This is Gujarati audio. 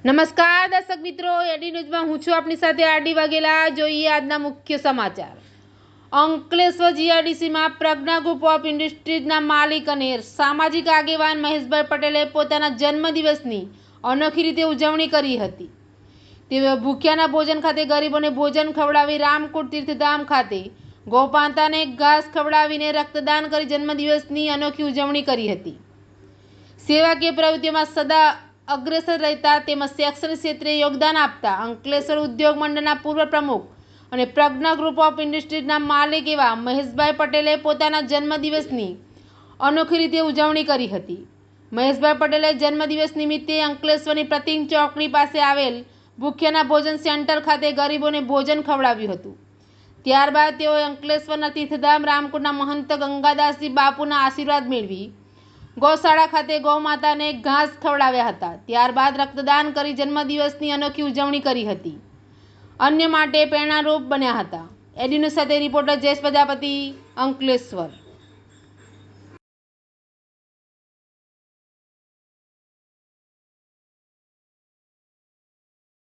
નમસ્કાર દર્શક મિત્રો, એડી ન્યૂઝમાં હું છું આપની સાથે આરડી વાઘેલા। જોઈએ આજના મુખ્ય સમાચાર। અંકલેશ્વર જીઆઈડીસીમાં પ્રજ્ઞા ગ્રુપ ઓફ ઇન્ડસ્ટ્રીઝના માલિક અને સામાજિક આગેવાન મહેશભાઈ પટેલે પોતાના જન્મદિવસની અનોખી રીતે ઉજવણી કરી હતી। તેઓ ભૂખ્યાના ભોજન ખાતે ગરીબોને ભોજન ખવડાવી રામકુંડ તીર્થધામ ખાતે ગૌમાતાને ઘાસ ખવડાવીને રક્તદાન કરી જન્મદિવસની અનોખી ઉજવણી કરી હતી। સેવાકીય પ્રવૃત્તિઓમાં સદા અગ્રેસર રહેતા તેમજ શૈક્ષણિક ક્ષેત્રે યોગદાન આપતા અંકલેશ્વર ઉદ્યોગ મંડળના પૂર્વ પ્રમુખ અને પ્રજ્ઞા ગ્રુપ ઓફ ઇન્ડસ્ટ્રીઝના માલિક એવા મહેશભાઈ પટેલે પોતાના જન્મદિવસની અનોખી રીતે ઉજવણી કરી હતી। મહેશભાઈ પટેલે જન્મદિવસ નિમિત્તે અંકલેશ્વરની પ્રતિક ચોકડી પાસે આવેલ ભૂખ્યાના ભોજન સેન્ટર ખાતે ગરીબોને ભોજન ખવડાવ્યું હતું। ત્યારબાદ તેઓએ અંકલેશ્વરના તીર્થધામ રામકુંડના મહંત ગંગાદાસજી બાપુના આશીર્વાદ મેળવી ગૌશાળા ખાતે ગૌમાતાને ઘાસ ખવડાવ્યા હતા। ત્યારબાદ રક્તદાન કરી જન્મદિવસની અનોખી ઉજવણી કરી હતી। અન્ય માટે પ્રેરણારૂપ બન્યા હતા। એડી ન્યૂઝ સાથે રિપોર્ટર જયેશ પ્રજાપતિ, અંકલેશ્વર।